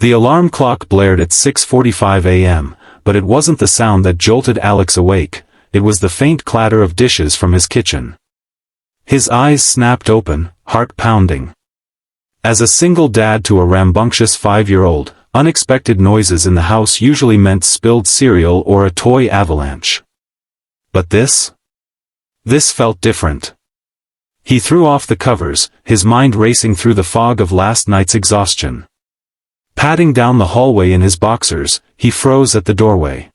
The alarm clock blared at 6:45 a.m., but it wasn't the sound that jolted Alex awake, it was the faint clatter of dishes from his kitchen. His eyes snapped open, heart pounding. As a single dad to a rambunctious 5-year-old, unexpected noises in the house usually meant spilled cereal or a toy avalanche. But this? This felt different. He threw off the covers, his mind racing through the fog of last night's exhaustion. Padding down the hallway in his boxers, he froze at the doorway.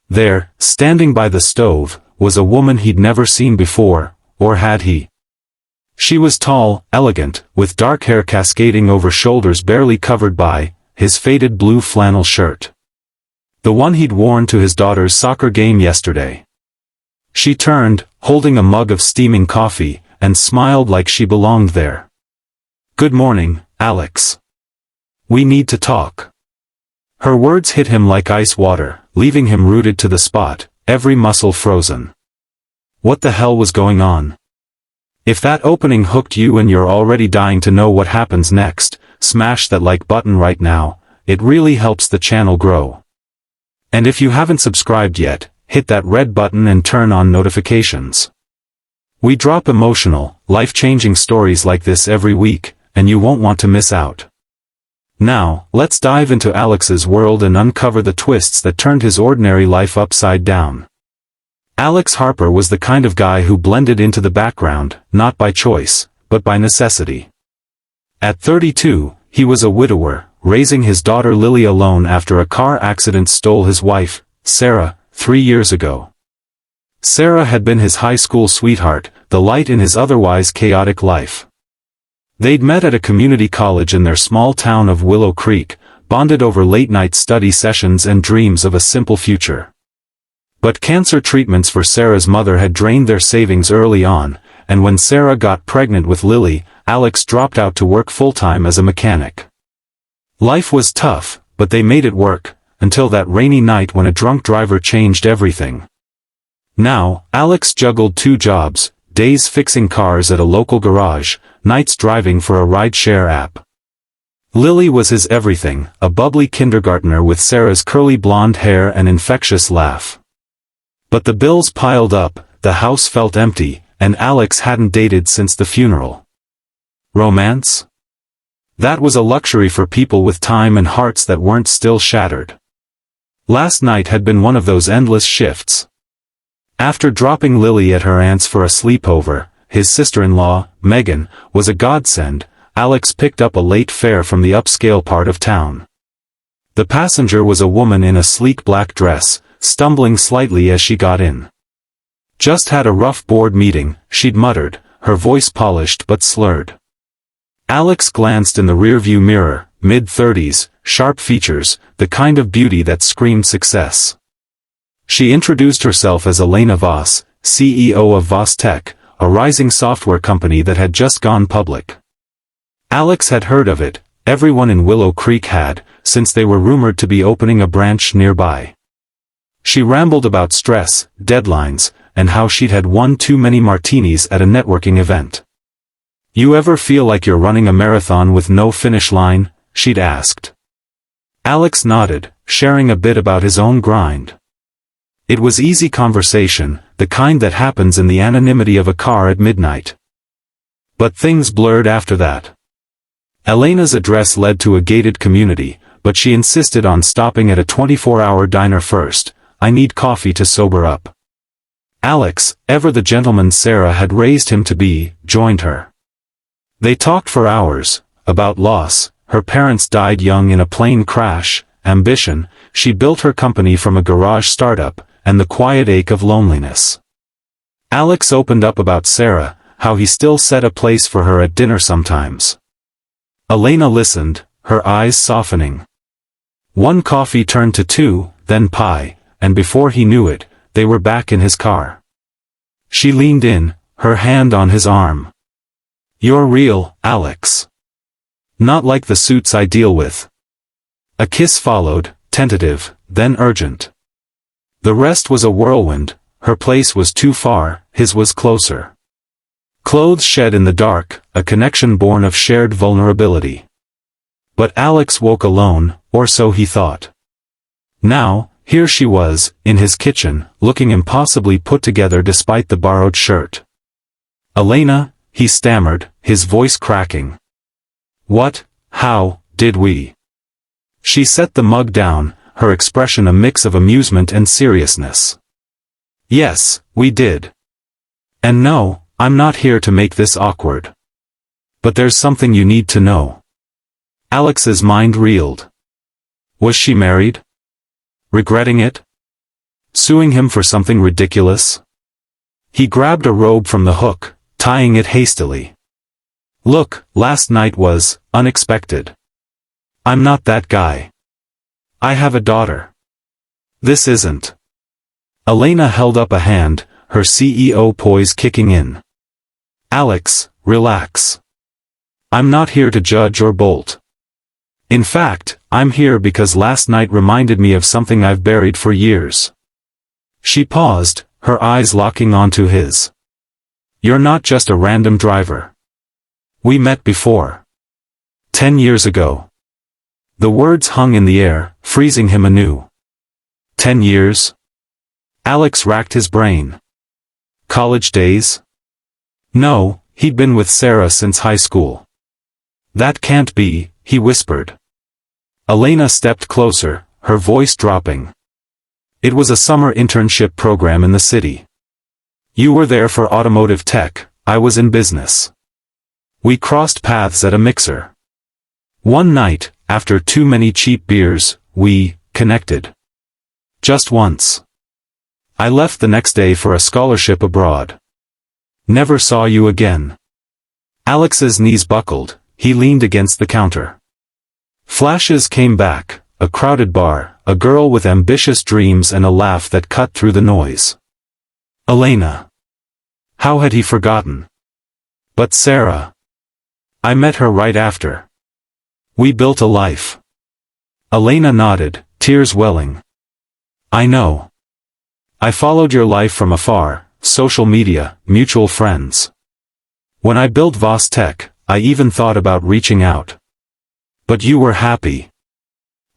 There, standing by the stove, was a woman he'd never seen before, or had he? She was tall, elegant, with dark hair cascading over shoulders barely covered by his faded blue flannel shirt. The one he'd worn to his daughter's soccer game yesterday. She turned, holding a mug of steaming coffee, and smiled like she belonged there. "Good morning, Alex. We need to talk." Her words hit him like ice water, leaving him rooted to the spot, every muscle frozen. What the hell was going on? If that opening hooked you and you're already dying to know what happens next, smash that like button right now, it really helps the channel grow. And if you haven't subscribed yet, hit that red button and turn on notifications. We drop emotional, life-changing stories like this every week, and you won't want to miss out. Now, let's dive into Alex's world and uncover the twists that turned his ordinary life upside down. Alex Harper was the kind of guy who blended into the background, not by choice, but by necessity. At 32, he was a widower, raising his daughter Lily alone after a car accident stole his wife, Sarah, 3 years ago. Sarah had been his high school sweetheart, the light in his otherwise chaotic life. They'd met at a community college in their small town of Willow Creek, bonded over late-night study sessions and dreams of a simple future. But cancer treatments for Sarah's mother had drained their savings early on, and when Sarah got pregnant with Lily, Alex dropped out to work full-time as a mechanic. Life was tough, but they made it work, until that rainy night when a drunk driver changed everything. Now, Alex juggled 2 jobs, days fixing cars at a local garage, nights driving for a ride-share app. Lily was his everything, a bubbly kindergartner with Sarah's curly blonde hair and infectious laugh. But the bills piled up, the house felt empty, and Alex hadn't dated since the funeral. Romance? That was a luxury for people with time and hearts that weren't still shattered. Last night had been one of those endless shifts. After dropping Lily at her aunt's for a sleepover, his sister-in-law, Megan, was a godsend. Alex picked up a late fare from the upscale part of town. The passenger was a woman in a sleek black dress, stumbling slightly as she got in. "Just had a rough board meeting," she'd muttered, her voice polished but slurred. Alex glanced in the rearview mirror, mid-30s, sharp features, the kind of beauty that screamed success. She introduced herself as Elena Voss, CEO of Voss Tech, a rising software company that had just gone public. Alex had heard of it, everyone in Willow Creek had, since they were rumored to be opening a branch nearby. She rambled about stress, deadlines, and how she'd had one too many martinis at a networking event. "You ever feel like you're running a marathon with no finish line?" she'd asked. Alex nodded, sharing a bit about his own grind. It was easy conversation, the kind that happens in the anonymity of a car at midnight. But things blurred after that. Elena's address led to a gated community, but she insisted on stopping at a 24-hour diner first. "I need coffee to sober up." Alex, ever the gentleman Sarah had raised him to be, joined her. They talked for hours, about loss, her parents died young in a plane crash, ambition, she built her company from a garage startup, and the quiet ache of loneliness. Alex opened up about Sarah, how he still set a place for her at dinner sometimes. Elena listened, her eyes softening. One coffee turned to 2, then pie, and before he knew it, they were back in his car. She leaned in, her hand on his arm. "You're real, Alex. Not like the suits I deal with." A kiss followed, tentative, then urgent. The rest was a whirlwind, her place was too far, his was closer. Clothes shed in the dark, a connection born of shared vulnerability. But Alex woke alone, or so he thought. Now, here she was, in his kitchen, looking impossibly put together despite the borrowed shirt. "Elena," he stammered, his voice cracking. "What, how, did we?" She set the mug down, her expression a mix of amusement and seriousness. "Yes, we did. And no, I'm not here to make this awkward. But there's something you need to know." Alex's mind reeled. Was she married? Regretting it? Suing him for something ridiculous? He grabbed a robe from the hook, tying it hastily. "Look, last night was unexpected. I'm not that guy. I have a daughter. This isn't." Elena held up a hand, her CEO poise kicking in. "Alex, relax. I'm not here to judge or bolt. In fact, I'm here because last night reminded me of something I've buried for years." She paused, her eyes locking onto his. "You're not just a random driver. We met before. 10 years ago." The words hung in the air, freezing him anew. 10 years? Alex racked his brain. College days? No, he'd been with Sarah since high school. "That can't be," he whispered. Elena stepped closer, her voice dropping. "It was a summer internship program in the city. You were there for automotive tech, I was in business. We crossed paths at a mixer. One night, after too many cheap beers, we connected. Just once. I left the next day for a scholarship abroad. Never saw you again." Alex's knees buckled, he leaned against the counter. Flashes came back, a crowded bar, a girl with ambitious dreams and a laugh that cut through the noise. Elena. How had he forgotten? But Sarah. I met her right after. We built a life. Elena nodded, tears welling. I know. I followed your life from afar, social media, mutual friends. When I built Voss Tech, I even thought about reaching out. But you were happy.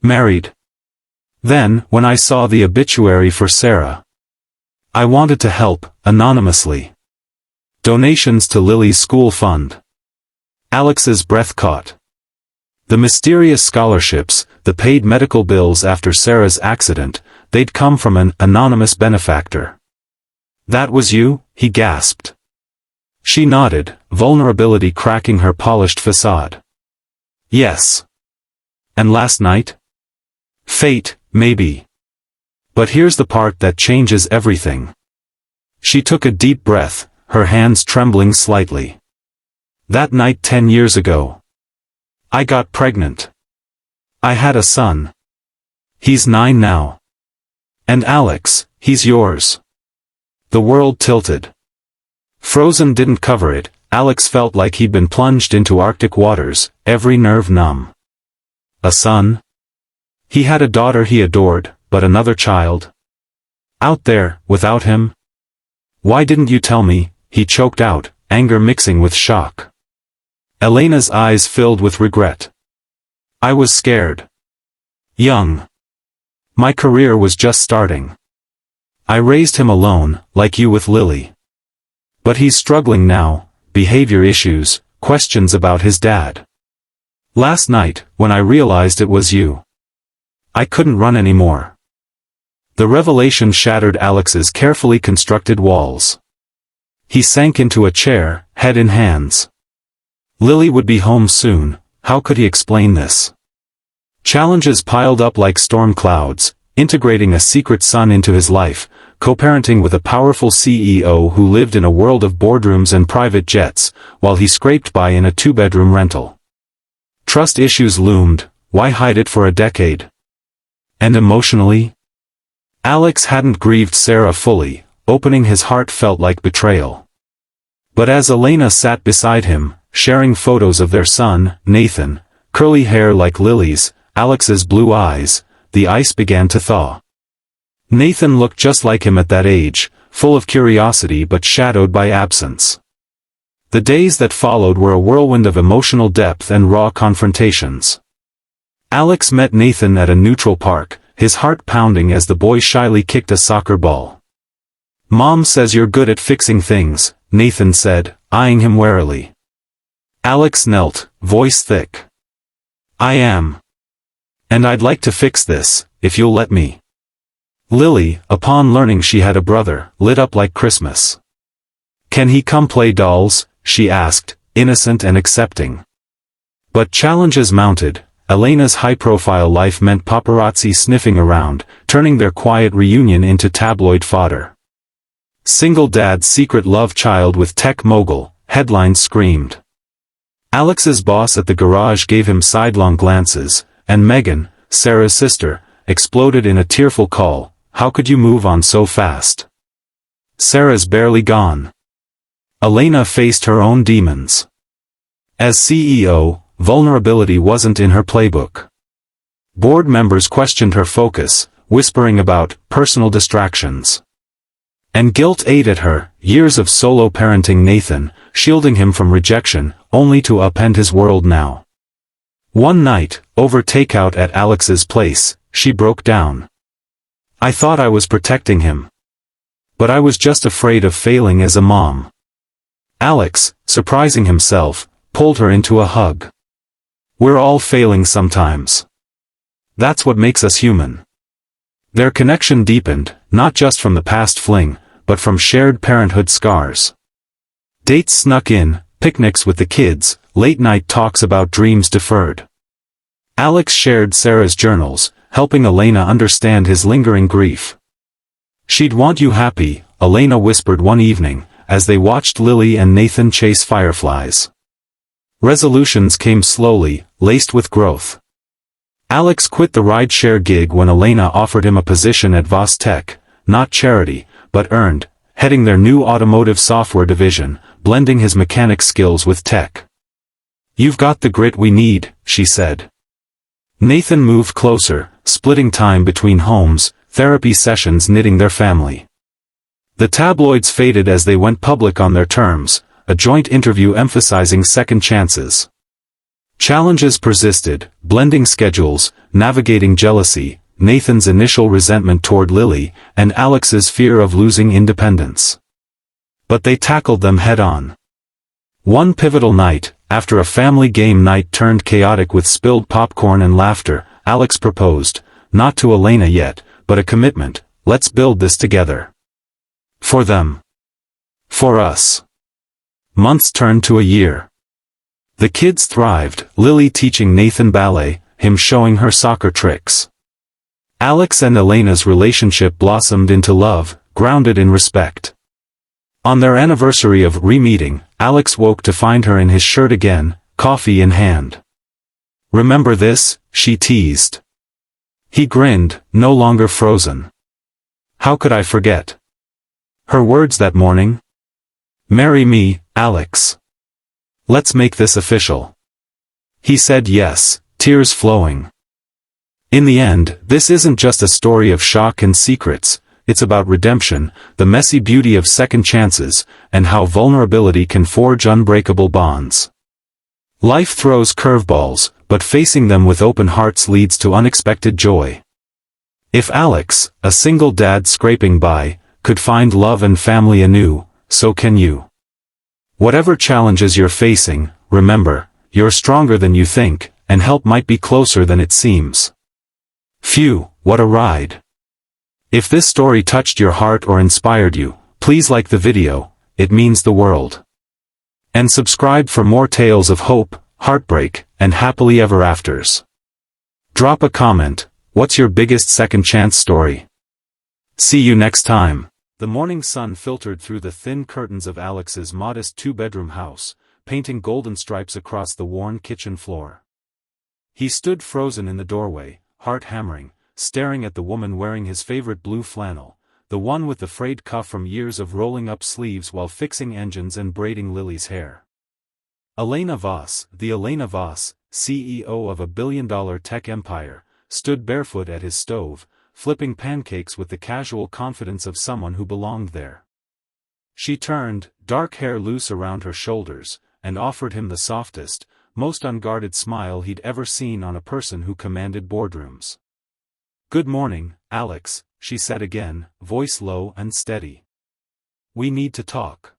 Married. Then, when I saw the obituary for Sarah, I wanted to help, anonymously. Donations to Lily's school fund. Alex's breath caught. The mysterious scholarships, the paid medical bills after Sarah's accident, they'd come from an anonymous benefactor. That was you? He gasped. She nodded, vulnerability cracking her polished facade. Yes. And last night? Fate, maybe. But here's the part that changes everything. She took a deep breath, her hands trembling slightly. That night 10 years ago. I got pregnant. I had a son. He's 9 now. And Alex, he's yours. The world tilted. Frozen didn't cover it, Alex felt like he'd been plunged into Arctic waters, every nerve numb. A son? He had a daughter he adored, but another child? Out there, without him? Why didn't you tell me? He choked out, anger mixing with shock. Elena's eyes filled with regret. I was scared. Young. My career was just starting. I raised him alone, like you with Lily. But he's struggling now, behavior issues, questions about his dad. Last night, when I realized it was you, I couldn't run anymore. The revelation shattered Alex's carefully constructed walls. He sank into a chair, head in hands. Lily would be home soon, how could he explain this? Challenges piled up like storm clouds, integrating a secret son into his life, co-parenting with a powerful CEO who lived in a world of boardrooms and private jets, while he scraped by in a 2-bedroom rental. Trust issues loomed, why hide it for a decade? And emotionally? Alex hadn't grieved Sarah fully, opening his heart felt like betrayal. But as Elena sat beside him, sharing photos of their son, Nathan, curly hair like Lily's, Alex's blue eyes, the ice began to thaw. Nathan looked just like him at that age, full of curiosity but shadowed by absence. The days that followed were a whirlwind of emotional depth and raw confrontations. Alex met Nathan at a neutral park, his heart pounding as the boy shyly kicked a soccer ball. "Mom says you're good at fixing things," Nathan said, eyeing him warily. Alex knelt, voice thick. "I am. And I'd like to fix this, if you'll let me." Lily, upon learning she had a brother, lit up like Christmas. "Can he come play dolls?" she asked, innocent and accepting. But challenges mounted. Elena's high-profile life meant paparazzi sniffing around, turning their quiet reunion into tabloid fodder. "Single dad's secret love child with tech mogul," headlines screamed. Alex's boss at the garage gave him sidelong glances, and Megan, Sarah's sister, exploded in a tearful call, "How could you move on so fast? Sarah's barely gone." Elena faced her own demons. As CEO, vulnerability wasn't in her playbook. Board members questioned her focus, whispering about personal distractions. And guilt ate at her, years of solo parenting Nathan, shielding him from rejection, only to upend his world now. One night, over takeout at Alex's place, she broke down. "I thought I was protecting him. But I was just afraid of failing as a mom." Alex, surprising himself, pulled her into a hug. "We're all failing sometimes. That's what makes us human." Their connection deepened, not just from the past fling, but from shared parenthood scars. Dates snuck in, picnics with the kids, late-night talks about dreams deferred. Alex shared Sarah's journals, helping Elena understand his lingering grief. "She'd want you happy," Elena whispered one evening, as they watched Lily and Nathan chase fireflies. Resolutions came slowly, laced with growth. Alex quit the rideshare gig when Elena offered him a position at Voss Tech, not charity, but earned, heading their new automotive software division, blending his mechanic skills with tech. "You've got the grit we need," she said. Nathan moved closer, splitting time between homes, therapy sessions knitting their family. The tabloids faded as they went public on their terms, a joint interview emphasizing second chances. Challenges persisted, blending schedules, navigating jealousy, Nathan's initial resentment toward Lily, and Alex's fear of losing independence. But they tackled them head-on. One pivotal night, after a family game night turned chaotic with spilled popcorn and laughter, Alex proposed, not to Elena yet, but a commitment: "Let's build this together. For them. For us." Months turned to a year. The kids thrived, Lily teaching Nathan ballet, him showing her soccer tricks. Alex and Elena's relationship blossomed into love, grounded in respect. On their anniversary of re-meeting, Alex woke to find her in his shirt again, coffee in hand. "Remember this?" she teased. He grinned, no longer frozen. "How could I forget?" Her words that morning? "Marry me, Alex. Let's make this official." He said yes, tears flowing. In the end, this isn't just a story of shock and secrets, it's about redemption, the messy beauty of second chances, and how vulnerability can forge unbreakable bonds. Life throws curveballs, but facing them with open hearts leads to unexpected joy. If Alex, a single dad scraping by, could find love and family anew, so can you. Whatever challenges you're facing, remember, you're stronger than you think, and help might be closer than it seems. Phew, what a ride. If this story touched your heart or inspired you, please like the video, it means the world. And subscribe for more tales of hope, heartbreak, and happily ever afters. Drop a comment, what's your biggest second chance story? See you next time. The morning sun filtered through the thin curtains of Alex's modest two-bedroom house, painting golden stripes across the worn kitchen floor. He stood frozen in the doorway, heart hammering, staring at the woman wearing his favorite blue flannel, the one with the frayed cuff from years of rolling up sleeves while fixing engines and braiding Lily's hair. Elena Voss, the Elena Voss, CEO of a billion-dollar tech empire, stood barefoot at his stove, flipping pancakes with the casual confidence of someone who belonged there. She turned, dark hair loose around her shoulders, and offered him the softest, most unguarded smile he'd ever seen on a person who commanded boardrooms. "Good morning, Alex," she said again, voice low and steady. "We need to talk."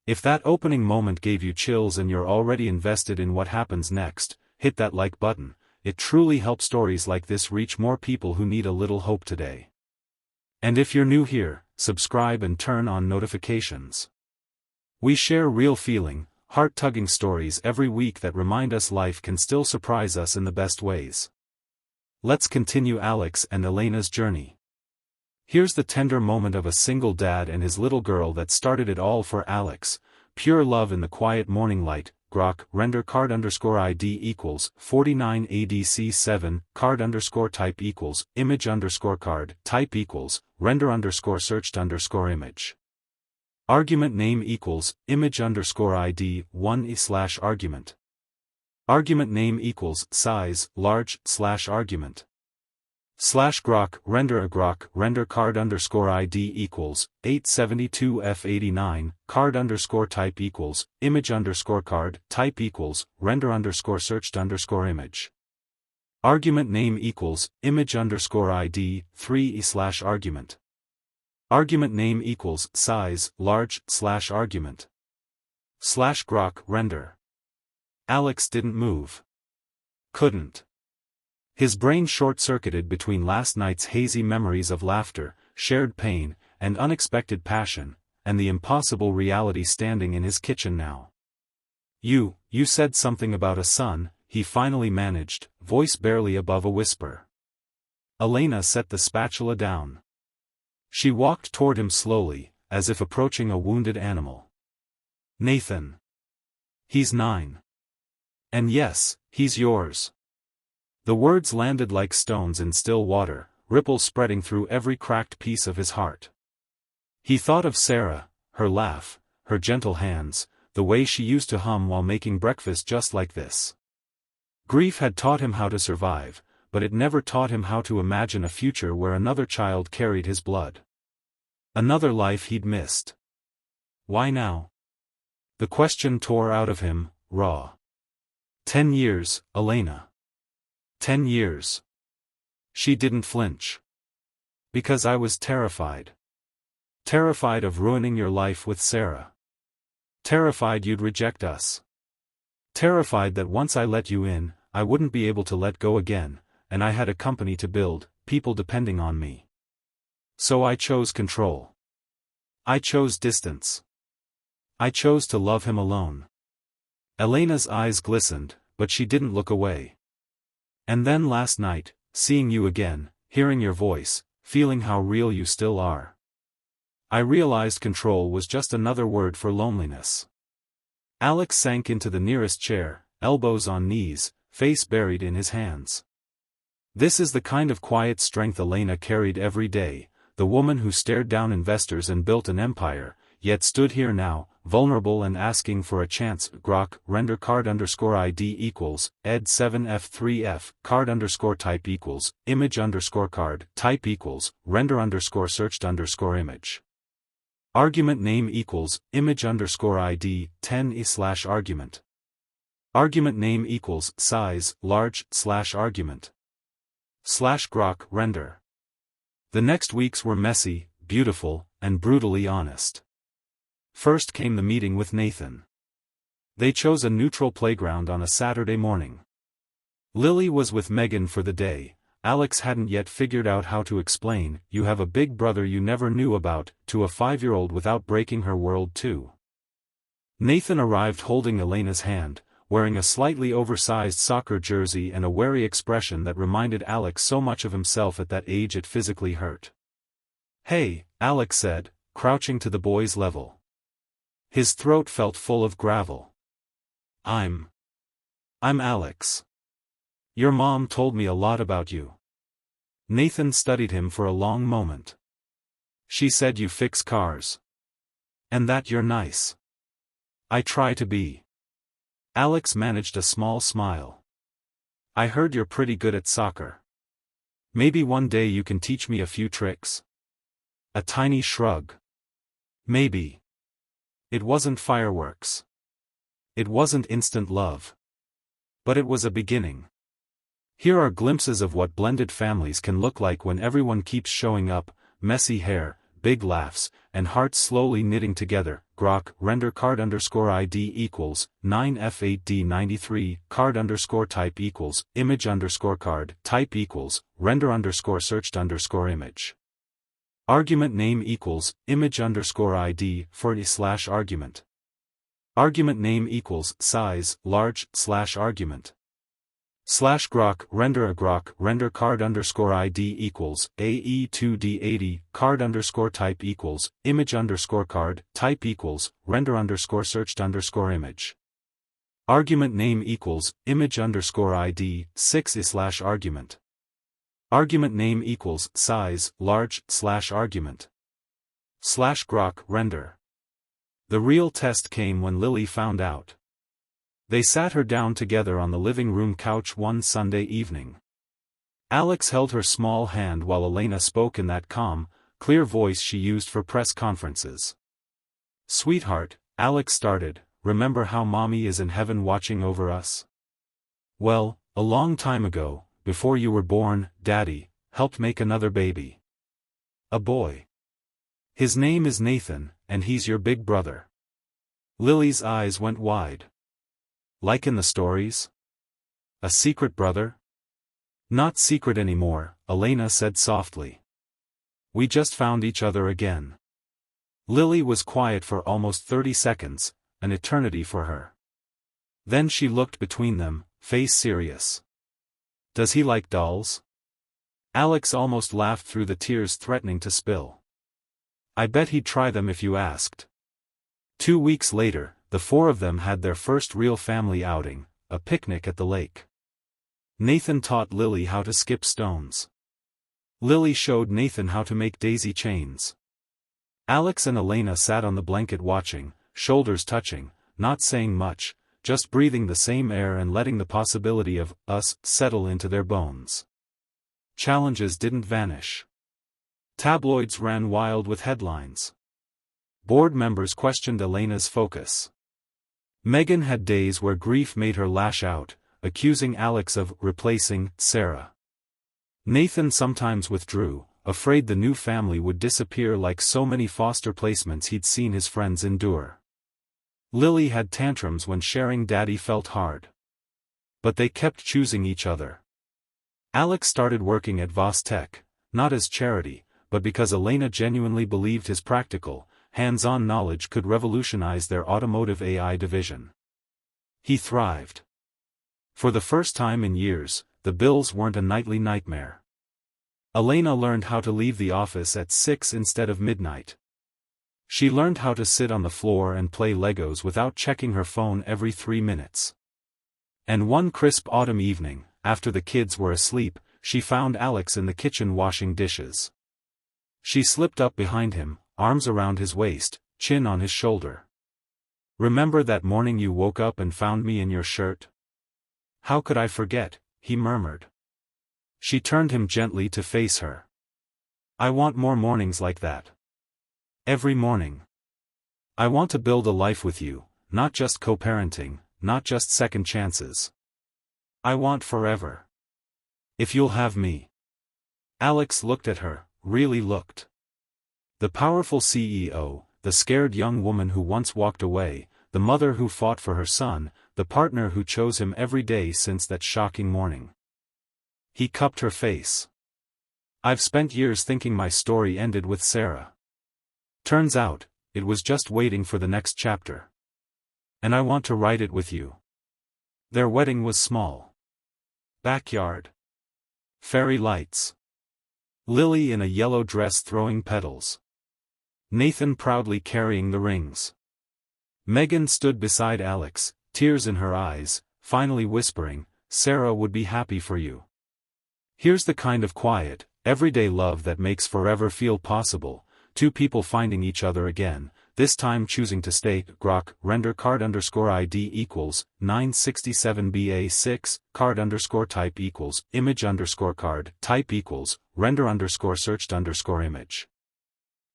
If that opening moment gave you chills and you're already invested in what happens next, hit that like button. It truly helps stories like this reach more people who need a little hope today. And if you're new here, subscribe and turn on notifications. We share real feeling, heart-tugging stories every week that remind us life can still surprise us in the best ways. Let's continue Alex and Elena's journey. Here's the tender moment of a single dad and his little girl that started it all for Alex. Pure love in the quiet morning light. Grok, render card _ID equals 49 ADC 7, card _type equals, image _card, type equals, render _searched _image. Argument name equals, image _ID 1/argument. Argument name equals, size, large, /argument. /grok, render a grok, render card _ID equals, 872f89, card _type equals, image _card, type equals, render _searched _image. Argument name equals, image _ID, 3/argument. Argument name equals, size, large, /argument. /grok, render. Alex didn't move. Couldn't. His brain short-circuited between last night's hazy memories of laughter, shared pain, and unexpected passion, and the impossible reality standing in his kitchen now. You said something about a son," he finally managed, voice barely above a whisper. Elena set the spatula down. She walked toward him slowly, as if approaching a wounded animal. "Nathan. He's 9. And yes, he's yours." The words landed like stones in still water, ripples spreading through every cracked piece of his heart. He thought of Sarah, her laugh, her gentle hands, the way she used to hum while making breakfast just like this. Grief had taught him how to survive, but it never taught him how to imagine a future where another child carried his blood. Another life he'd missed. Why now? The question tore out of him, raw. 10 years, Elena. 10 years. She didn't flinch. "Because I was terrified. Terrified of ruining your life with Sarah. Terrified you'd reject us. Terrified that once I let you in, I wouldn't be able to let go again, and I had a company to build, people depending on me. So I chose control. I chose distance. I chose to love him alone." Elena's eyes glistened, but she didn't look away. "And then last night, seeing you again, hearing your voice, feeling how real you still are. I realized control was just another word for loneliness." Alex sank into the nearest chair, elbows on knees, face buried in his hands. This is the kind of quiet strength Elena carried every day, the woman who stared down investors and built an empire, yet stood here now, vulnerable and asking for a chance. Grok, render card _ID equals, ed 7f3f, card _type equals, image _card, type equals, render _searched _image. Argument name equals, image _ID, 10/argument. Argument name equals, size, large, /argument. /grok, render. The next weeks were messy, beautiful, and brutally honest. First came the meeting with Nathan. They chose a neutral playground on a Saturday morning. Lily was with Megan for the day. Alex hadn't yet figured out how to explain, "You have a big brother you never knew about," to a 5-year-old without breaking her world too. Nathan arrived holding Elena's hand, wearing a slightly oversized soccer jersey and a wary expression that reminded Alex so much of himself at that age it physically hurt. "Hey," Alex said, crouching to the boy's level. His throat felt full of gravel. I'm Alex. Your mom told me a lot about you." Nathan studied him for a long moment. "She said you fix cars. And that you're nice." "I try to be." Alex managed a small smile. "I heard you're pretty good at soccer. Maybe one day you can teach me a few tricks?" A tiny shrug. "Maybe. It wasn't fireworks. It wasn't instant love. But it was a beginning. Here are glimpses of what blended families can look like when everyone keeps showing up: messy hair, big laughs, and hearts slowly knitting together. Grok render card underscore ID equals 9F8D93 card underscore type equals image underscore card type equals render underscore searched underscore image. Argument name equals image underscore ID for / argument. Argument name equals size large / argument. Grok render a grok render card underscore ID equals AE2D80 card underscore type equals image underscore card type equals render underscore searched underscore image. Argument name equals image underscore ID 6 / argument. Argument name equals size large / argument. Grok render. The real test came when Lily found out. They sat her down together on the living room couch one Sunday evening. Alex held her small hand while Elena spoke in that calm, clear voice she used for press conferences. "Sweetheart," Alex started, "remember how Mommy is in heaven watching over us? Well, a long time ago, before you were born, Daddy helped make another baby. A boy. His name is Nathan, and he's your big brother." Lily's eyes went wide. "Like in the stories? A secret brother?" "Not secret anymore," Elena said softly. "We just found each other again." Lily was quiet for almost 30 seconds, an eternity for her. Then she looked between them, face serious. "Does he like dolls?" Alex almost laughed through the tears threatening to spill. "I bet he'd try them if you asked." 2 weeks later, the four of them had their first real family outing, a picnic at the lake. Nathan taught Lily how to skip stones. Lily showed Nathan how to make daisy chains. Alex and Elena sat on the blanket watching, shoulders touching, not saying much, just breathing the same air and letting the possibility of us settle into their bones. Challenges didn't vanish. Tabloids ran wild with headlines. Board members questioned Elena's focus. Megan had days where grief made her lash out, accusing Alex of replacing Sarah. Nathan sometimes withdrew, afraid the new family would disappear like so many foster placements he'd seen his friends endure. Lily had tantrums when sharing Daddy felt hard. But they kept choosing each other. Alex started working at Vostech, not as charity, but because Elena genuinely believed his practical, hands-on knowledge could revolutionize their automotive AI division. He thrived. For the first time in years, the bills weren't a nightly nightmare. Elena learned how to leave the office at 6 instead of midnight. She learned how to sit on the floor and play Legos without checking her phone every 3 minutes. And one crisp autumn evening, after the kids were asleep, she found Alex in the kitchen washing dishes. She slipped up behind him, arms around his waist, chin on his shoulder. "Remember that morning you woke up and found me in your shirt?" "How could I forget?" he murmured. She turned him gently to face her. "I want more mornings like that. Every morning. I want to build a life with you, not just co-parenting, not just second chances. I want forever. If you'll have me." Alex looked at her, really looked. The powerful CEO, the scared young woman who once walked away, the mother who fought for her son, the partner who chose him every day since that shocking morning. He cupped her face. "I've spent years thinking my story ended with Sarah. Turns out, it was just waiting for the next chapter. And I want to write it with you." Their wedding was small. Backyard. Fairy lights. Lily in a yellow dress throwing petals. Nathan proudly carrying the rings. Megan stood beside Alex, tears in her eyes, finally whispering, "Sarah would be happy for you." Here's the kind of quiet, everyday love that makes forever feel possible, two people finding each other again, this time choosing to stay. Grok render card underscore ID equals 967BA6 card underscore type equals image underscore card type equals render underscore searched underscore image.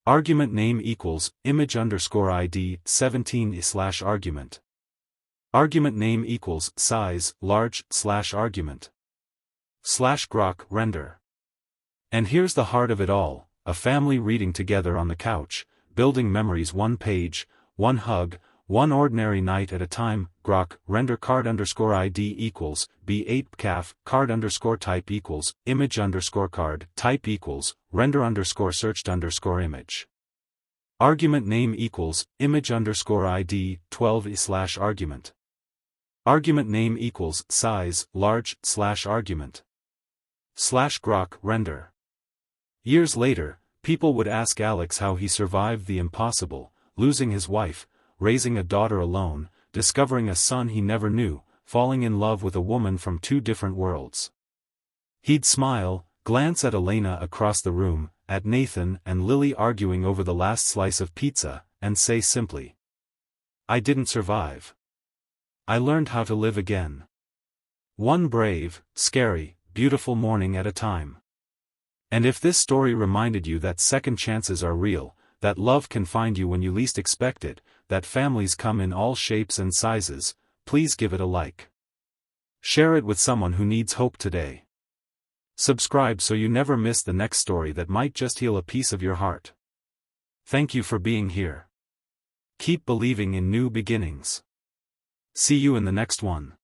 Argument name equals image underscore ID 17 / argument. Argument name equals size, large, /argument. /grok, render. And here's the heart of it all, a family reading together on the couch, building memories one page, one hug, one ordinary night at a time. Grok, render card underscore ID equals, B8 caf, card underscore type equals, image underscore card, type equals, render underscore searched underscore image. Argument name equals, image underscore ID, 12/argument. Argument name equals, size, large, /argument. /grok, render. Years later, people would ask Alex how he survived the impossible, losing his wife, raising a daughter alone, discovering a son he never knew, falling in love with a woman from two different worlds. He'd smile, glance at Elena across the room, at Nathan and Lily arguing over the last slice of pizza, and say simply, "I didn't survive. I learned how to live again. One brave, scary, beautiful morning at a time." And if this story reminded you that second chances are real, that love can find you when you least expect it, that families come in all shapes and sizes, please give it a like. Share it with someone who needs hope today. Subscribe so you never miss the next story that might just heal a piece of your heart. Thank you for being here. Keep believing in new beginnings. See you in the next one.